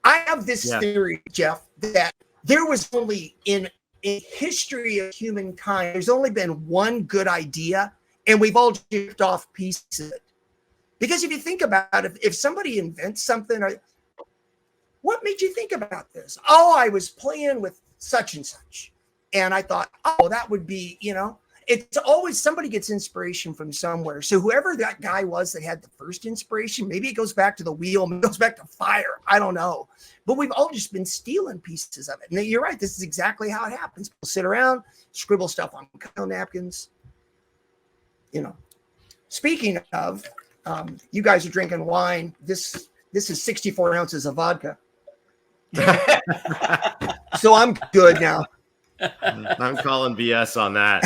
I have this theory, Jeff, that there was only in history of humankind, there's only been one good idea, and we've all chipped off pieces of it. Because if you think about it, if somebody invents something, what made you think about this? Oh, I was playing with such and such. And I thought, oh, that would be, it's always somebody gets inspiration from somewhere. So whoever that guy was that had the first inspiration, maybe it goes back to the wheel, maybe it goes back to fire. I don't know. But we've all just been stealing pieces of it. And you're right. This is exactly how it happens. People sit around, scribble stuff on napkins. Speaking of, you guys are drinking wine. This is 64 ounces of vodka. So I'm good now. I'm calling BS on that.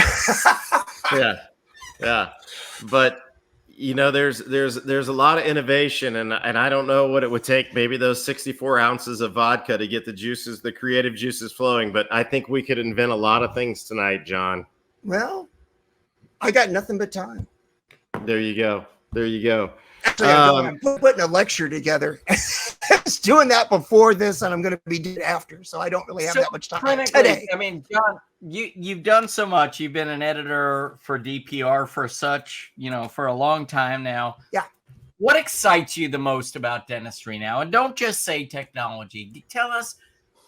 Yeah. But there's a lot of innovation, and I don't know what it would take. Maybe those 64 ounces of vodka to get the creative juices flowing. But I think we could invent a lot of things tonight, John. Well, I got nothing but time. There you go. Actually, I'm putting a lecture together. I was doing that before this, and I'm going to be doing it after, so I don't really have that much time today. I mean, John, you've done so much. You've been an editor for DPR for a long time now. Yeah. What excites you the most about dentistry now? And don't just say technology. Tell us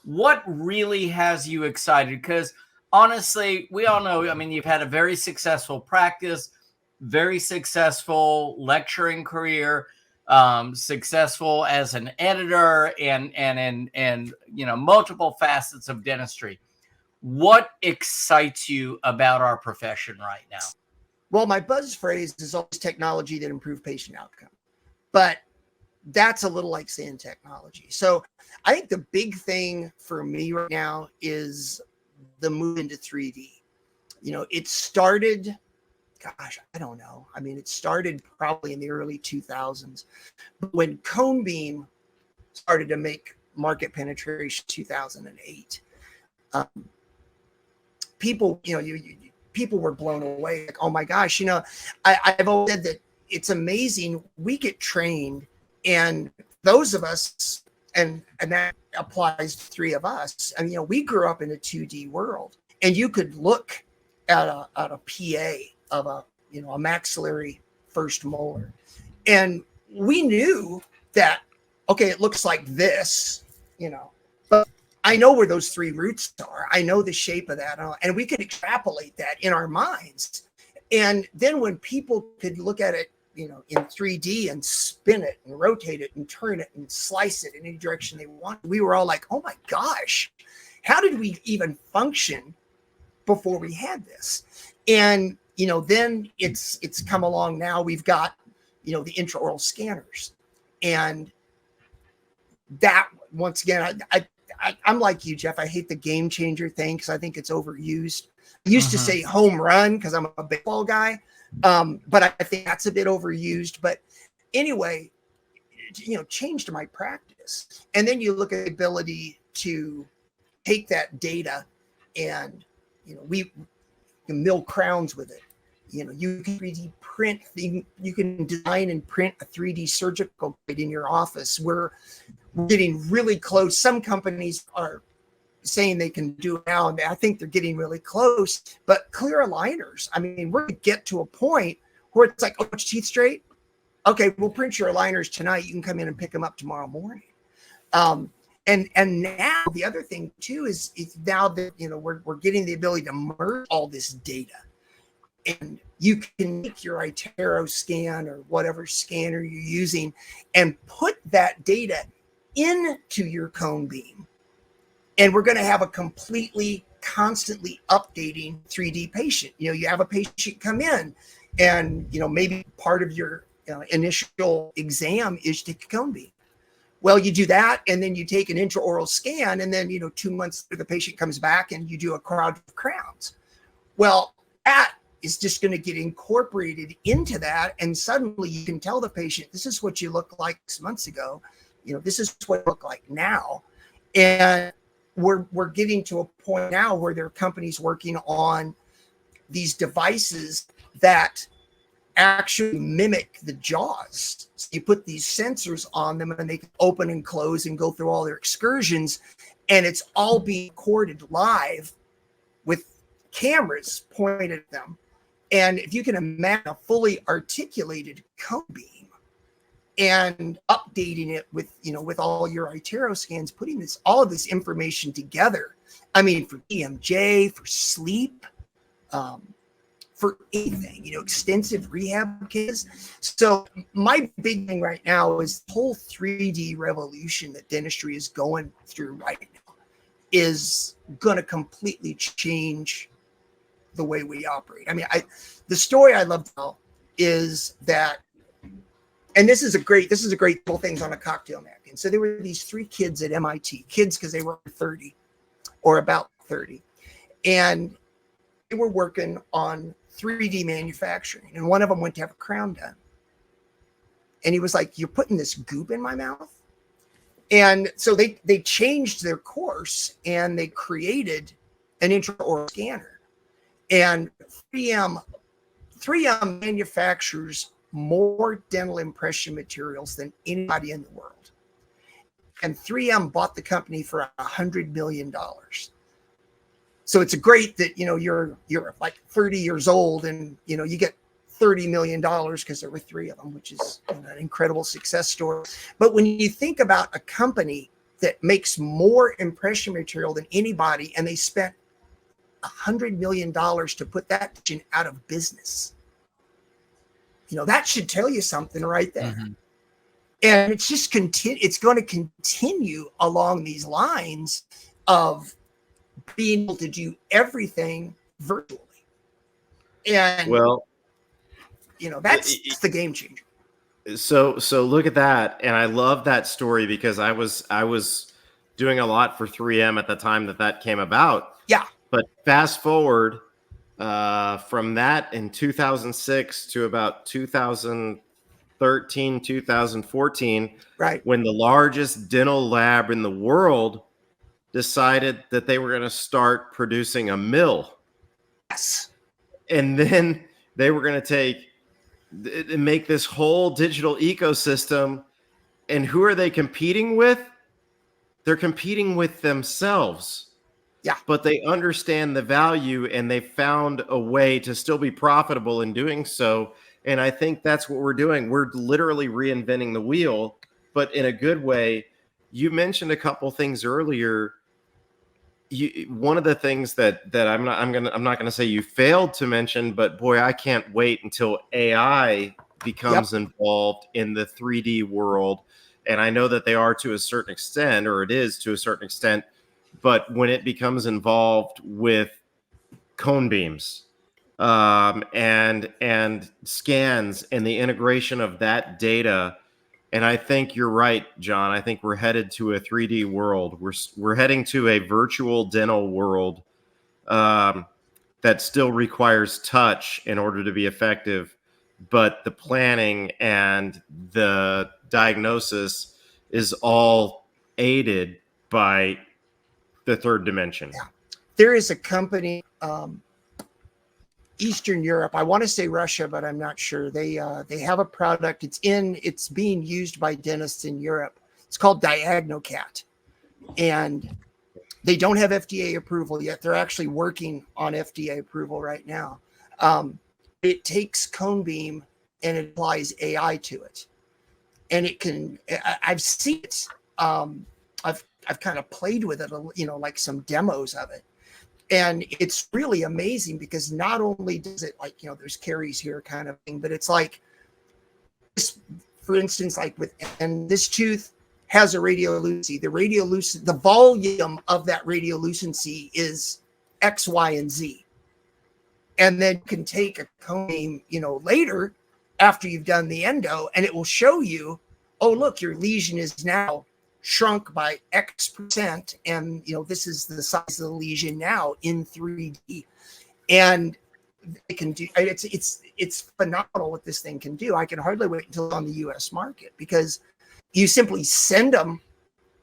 what really has you excited, because honestly, we all know, I mean, you've had a very successful practice, very successful lecturing career, successful as an editor, and multiple facets of dentistry. What excites you about our profession right now? Well, my buzz phrase is always technology that improves patient outcome, but that's a little like saying technology. So I think the big thing for me right now is the move into 3D. It started, gosh, I don't know. I mean, it started probably in the early 2000s. But when cone beam started to make market penetration, 2008, people, people were blown away. Like, oh my gosh, I've always said that it's amazing. We get trained, and those of us, and that applies to three of us. I mean, we grew up in a 2D world, and you could look at a PA of a maxillary first molar, and we knew that, okay, it looks like this, but I know where those three roots are. I know the shape of that, and we could extrapolate that in our minds. And then when people could look at it, in 3D and spin it and rotate it and turn it and slice it in any direction they want, we were all like, oh my gosh, how did we even function before we had this? And then it's come along now. We've got, the intraoral scanners, and that, once again, I'm like you, Jeff. I hate the game changer thing because I think it's overused. I used to say home run because I'm a baseball guy, but I think that's a bit overused. But anyway, changed my practice. And then you look at the ability to take that data and, we can mill crowns with it. You can 3D print, you can design and print a 3D surgical plate in your office. We're getting really close. Some companies are saying they can do it now, and I think they're getting really close. But clear aligners, I mean, we're going to get to a point where it's like, oh, it's teeth straight? Okay, we'll print your aligners tonight. You can come in and pick them up tomorrow morning. And now the other thing too is now that we're getting the ability to merge all this data, and you can make your iTero scan or whatever scanner you're using and put that data into your cone beam, and we're going to have a completely constantly updating 3D patient. You have a patient come in, and maybe part of your initial exam is to take a cone beam. Well, you do that, and then you take an intraoral scan, and then 2 months later the patient comes back and you do a crowd of crowns. Well, that is just going to get incorporated into that, and suddenly you can tell the patient, this is what you looked like 6 months ago. This is what you look like now. And we're getting to a point now where there are companies working on these devices that actually mimic the jaws. So you put these sensors on them and they can open and close and go through all their excursions. And it's all being recorded live with cameras pointed at them. And if you can imagine a fully articulated cone beam and updating it with, with all your iTero scans, putting all of this information together. I mean, for EMJ, for sleep, for anything, extensive rehab cases. So my big thing right now is the whole 3D revolution that dentistry is going through right now is going to completely change the way we operate. I mean, the story I love to tell is that, and this is a great little things on a cocktail napkin. So there were these 3 kids at MIT, kids because they were 30 or about 30, and they were working on 3D manufacturing, and one of them went to have a crown done, and he was like, "You're putting this goop in my mouth." And so they changed their course and they created an intraoral scanner. And 3M manufactures more dental impression materials than anybody in the world. And 3M bought the company for $100 million. So it's great that, you're like 30 years old and, you get $30 million because there were 3 of them, which is an incredible success story. But when you think about a company that makes more impression material than anybody, and they spent $100 million to put that out of business, that should tell you something right there. Mm-hmm. And it's just it's going to continue along these lines of being able to do everything virtually. And that's the game changer. So look at that. And I love that story because I was doing a lot for 3M at the time that came about. Yeah. But fast forward from that in 2006 to about 2013, 2014, right, when the largest dental lab in the world decided that they were going to start producing a mill. Yes. And then they were going to make this whole digital ecosystem. And who are they competing with? They're competing with themselves. Yeah. But they understand the value and they found a way to still be profitable in doing so. And I think that's what we're doing. We're literally reinventing the wheel, but in a good way. You mentioned a couple things earlier. One of the things that I'm not going to say you failed to mention, but boy, I can't wait until AI becomes involved in the 3D world. And I know that they are to a certain extent, or it is to a certain extent, but when it becomes involved with cone beams and scans and the integration of that data. And I think you're right, John. I think we're headed to a 3D world. We're heading to a virtual dental world that still requires touch in order to be effective. But the planning and the diagnosis is all aided by the third dimension. Yeah. There is a company, Eastern Europe. I want to say Russia, but I'm not sure. They have a product. It's being used by dentists in Europe. It's called DiagnoCat, and they don't have FDA approval yet. They're actually working on FDA approval right now. It takes cone beam and it applies AI to it, and it can. I've seen it. I've kind of played with it, like some demos of it. And it's really amazing because not only does it there's caries here kind of thing, but it's like, for instance, and this tooth has a radiolucency. The volume of that radiolucency is X, Y, and Z. And then you can take a cone beam, later after you've done the endo, and it will show you, oh, look, your lesion is now shrunk by X%, and this is the size of the lesion now in 3D, and it can do. It's phenomenal what this thing can do. I can hardly wait until it's on the U.S. market because you simply send them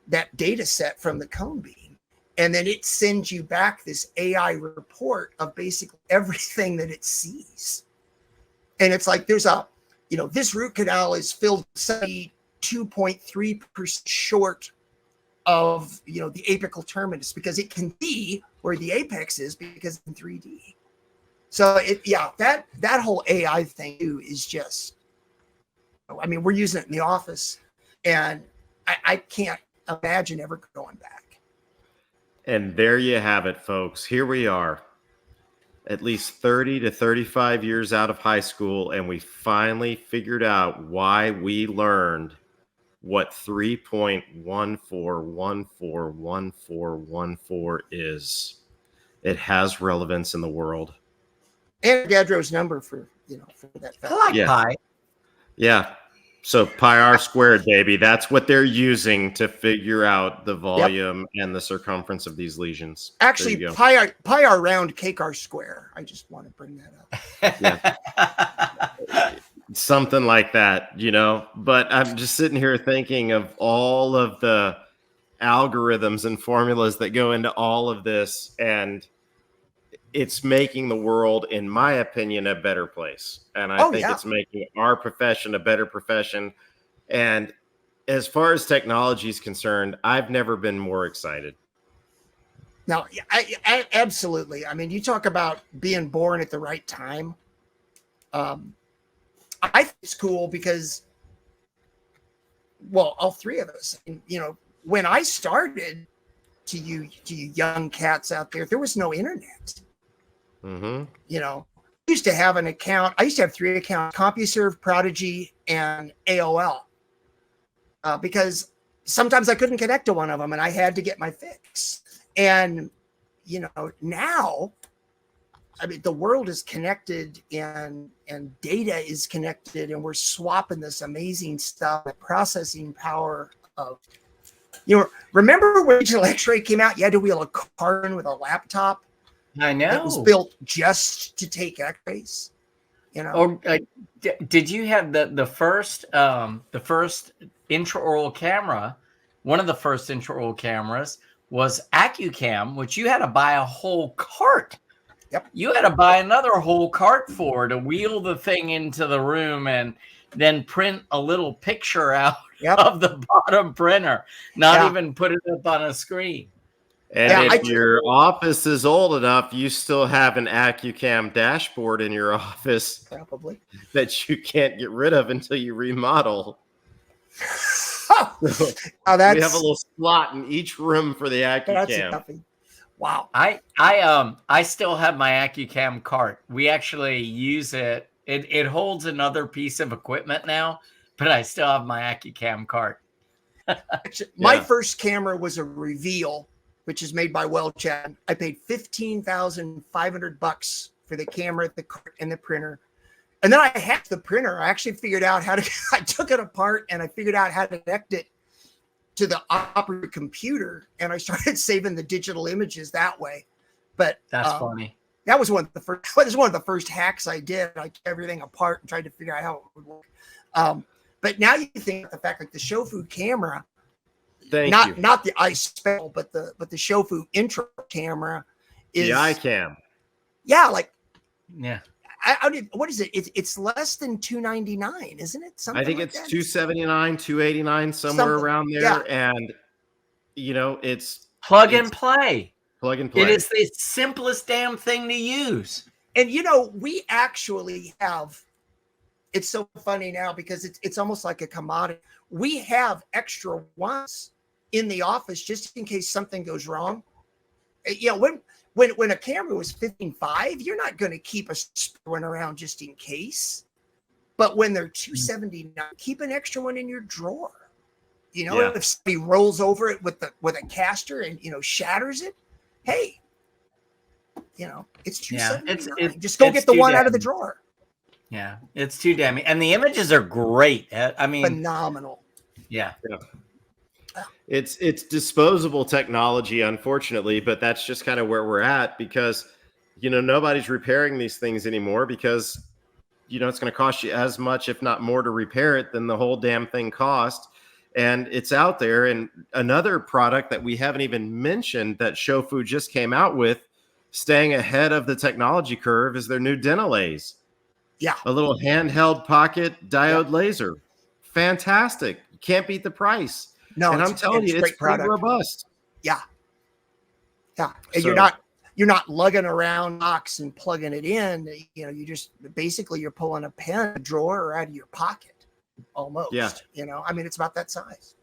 that data set from the cone beam, and then it sends you back this AI report of basically everything that it sees. And it's like there's a, this root canal is filled 72.3% short of, the apical terminus, because it can be where the apex is because in 3D. So that whole AI thing too is just, I mean, we're using it in the office, and I can't imagine ever going back. And there you have it, folks. Here we are, at least 30 to 35 years out of high school, and we finally figured out why we learned what 3.14141414 is. It has relevance in the world. And Gadro's number for that fact. I like pi. Yeah. So pi r squared, baby. That's what they're using to figure out the volume and the circumference of these lesions. Actually, pi r round, cake r square. I just want to bring that up. Something like that, But I'm just sitting here thinking of all of the algorithms and formulas that go into all of this, and it's making the world, in my opinion, a better place. And I think it's making our profession a better profession. And as far as technology is concerned, I've never been more excited. No, I absolutely. I mean, you talk about being born at the right time. I think it's cool because, all three of us, when I started, to you young cats out there was no internet. Mm-hmm. I used to have an account. I used to have 3 accounts: CompuServe, Prodigy, and AOL. Because sometimes I couldn't connect to one of them, and I had to get my fix. And now, I mean, the world is connected, and data is connected, and we're swapping this amazing stuff. The processing power of, remember when digital X-ray came out? You had to wheel a car in with a laptop. I know. It was built just to take X-rays. Or did you have the first intraoral camera? One of the first intraoral cameras was AccuCam, which you had to buy a whole cart. Yep. You had to buy another whole cart to wheel the thing into the room and then print a little picture out of the bottom printer, not even put it up on a screen. And if your office is old enough, you still have an AccuCam dashboard in your office, probably, that you can't get rid of until you remodel. We have a little slot in each room for the AccuCam. Wow. I still have my AccuCam cart. We actually use it. It holds another piece of equipment now, but I still have my AccuCam cart. My first camera was a Reveal, which is made by Welchad. I paid $15,500 for the camera, the cart, and the printer. And then I hacked the printer. I actually figured out I took it apart, and I figured out how to connect it to the operating computer, and I started saving the digital images that way. But that's funny. That was one of the first hacks I did. I took everything apart and tried to figure out how it would work. But now you think the fact, like the Shofu camera, not the iSpell, but the Shofu intro camera is the iCam. Yeah, what is it? It's less than $299, isn't it? I think it's $279, $289, somewhere around there. Yeah. And it's plug and play. Plug and play. It is the simplest damn thing to use. And we actually have. It's so funny now because it's almost like a commodity. We have extra ones in the office just in case something goes wrong. When a camera was $15,500, you're not going to keep a one around just in case. But when they're $279, keep an extra one in your drawer. If somebody rolls over it with a caster and shatters it, hey, it's $279. Just go get the one out of the drawer. Yeah, it's too damn. And the images are great. I mean, phenomenal. Yeah. It's disposable technology, unfortunately, but that's just kind of where we're at because, nobody's repairing these things anymore because, it's going to cost you as much, if not more, to repair it than the whole damn thing cost. And it's out there. And another product that we haven't even mentioned that Shofu just came out with, staying ahead of the technology curve, is their new dental A's. Yeah. A little handheld pocket diode laser. Fantastic. You can't beat the price. No, and I'm telling you, it's great pretty product. robust. Yeah. Yeah. And So- you're not lugging around box and plugging it in. You know, you just basically you're pulling a pen, a drawer out of your pocket almost. Yeah. You know, I mean, it's about that size.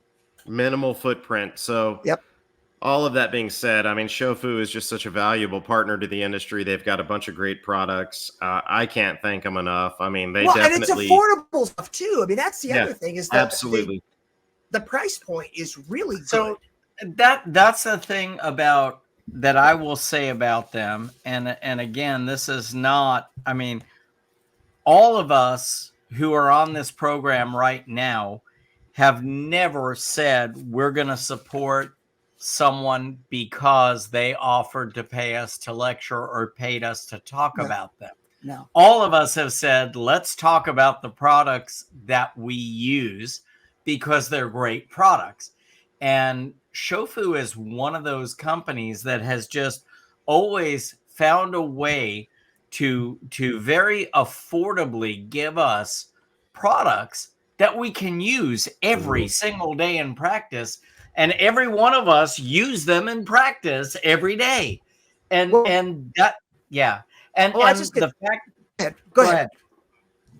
Minimal footprint. So Yep. all of that being said, I mean, Shofu is just such a valuable partner to the industry. They've got a bunch of great products. I can't thank them enough. I mean, they definitely. And it's affordable stuff too. I mean, that's the other thing is that absolutely the price point is really good. So that's the thing about that I will say about them. And again, this is not, I mean, all of us who are on this program right now have never said we're going to support someone because they offered to pay us to lecture or paid us to talk about them. No. All of us have said, let's talk about the products that we use because they're great products. And Shofu is one of those companies that has just always found a way to very affordably give us products that we can use every single day in practice. And every one of us use them in practice every day. And that, yeah. And, Go ahead.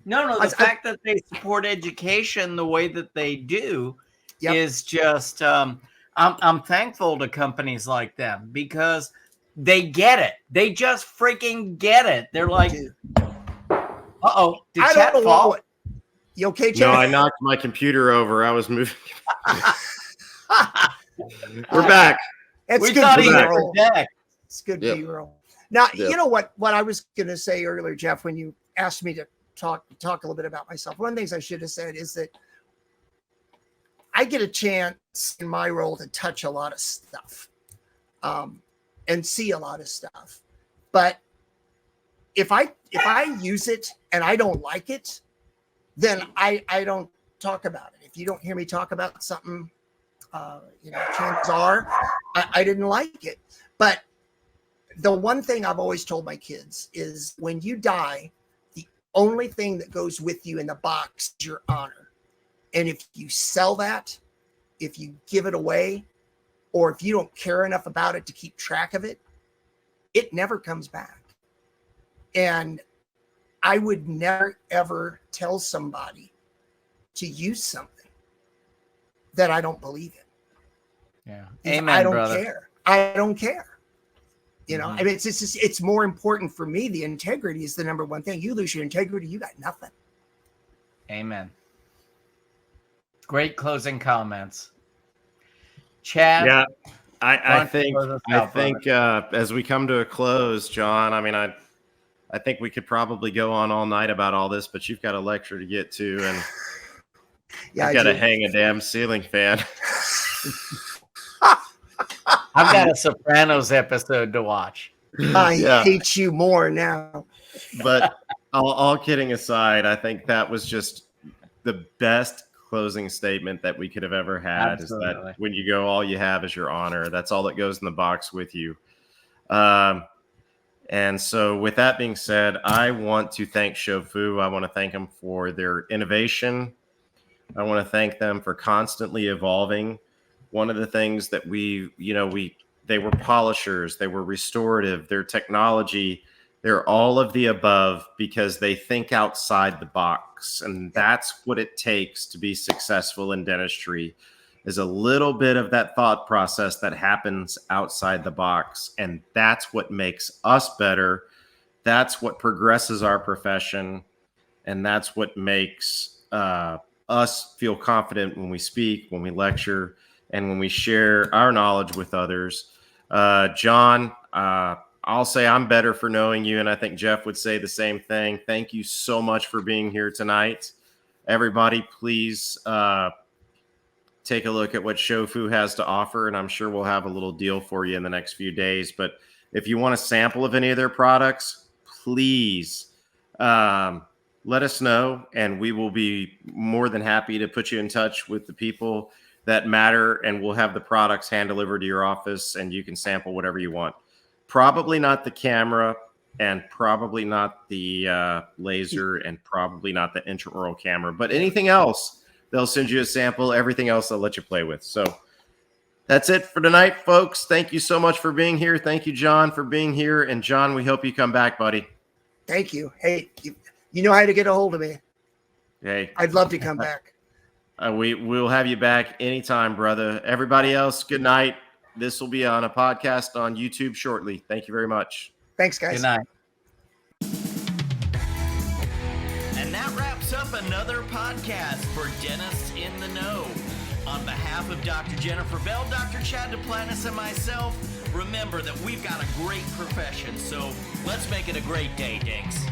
No, the fact that they support education the way that they do is just, I'm thankful to companies like them because they get it. They just freaking get it. They're like, uh-oh, did chat fall? You okay, Chad? No, I knocked my computer over. I was moving. We're back. It's We good thought he hit B-roll. the deck. It's good B-roll. Now, Yep. you know what I was going to say earlier, Jeff, when you asked me to talk a little bit about myself. One of the things I should have said is that I get a chance in my role to touch a lot of stuff and see a lot of stuff. But if I use it and I don't like it, then I don't talk about it. If you don't hear me talk about something, chances are I didn't like it. But the one thing I've always told my kids is when you die, the only thing that goes with you in the box is your honor. And if you sell that, if you give it away, or if you don't care enough about it to keep track of it, it never comes back. And I would never, ever tell somebody to use something that I don't believe in. Yeah. Amen, Amen, I don't brother. care. I don't care. You know, I mean, it's more important for me. The integrity is the number one thing. You lose your integrity, you got nothing. Amen. Great closing comments. Chad. Yeah, I think as we come to a close, John, I mean, I think we could probably go on all night about all this, but you've got a lecture to get to, and I've got to hang a damn ceiling fan. I've got a Sopranos episode to watch. I hate you more now. But all kidding aside, I think that was just the best closing statement that we could have ever had. Absolutely. Is that when you go, all you have is your honor. That's all that goes in the box with you. And so with that being said, I want to thank Shofu. I want to thank them for their innovation. I want to thank them for constantly evolving. One of the things that they were polishers, they were restorative, their technology, they're all of the above because they think outside the box. And that's what it takes to be successful in dentistry, is a little bit of that thought process that happens outside the box. And that's what makes us better. That's what progresses our profession. And that's what makes us feel confident when we speak, when we lecture, and when we share our knowledge with others. John, I'll say I'm better for knowing you, and I think Jeff would say the same thing. Thank you so much for being here tonight. Everybody, please take a look at what Shofu has to offer, and I'm sure we'll have a little deal for you in the next few days. But if you want a sample of any of their products, please let us know, and we will be more than happy to put you in touch with the people that matter, and we'll have the products hand delivered to your office, and you can sample whatever you want. Probably not the camera, and probably not the laser, and probably not the intraoral camera. But anything else, they'll send you a sample. Everything else, they'll let you play with. So that's it for tonight, folks. Thank you so much for being here. Thank you, John, for being here. And John, we hope you come back, buddy. Thank you. Hey, you know how to get a hold of me. Hey, I'd love to come back. we'll have you back anytime, brother. Everybody else, good night. This will be on a podcast on YouTube shortly. Thank you very much. Thanks, guys. Good night. And that wraps up another podcast for Dentists in the Know. On behalf of Dr. Jennifer Bell, Dr. Chad Duplantis, and myself, remember that we've got a great profession, so let's make it a great day, Dinks.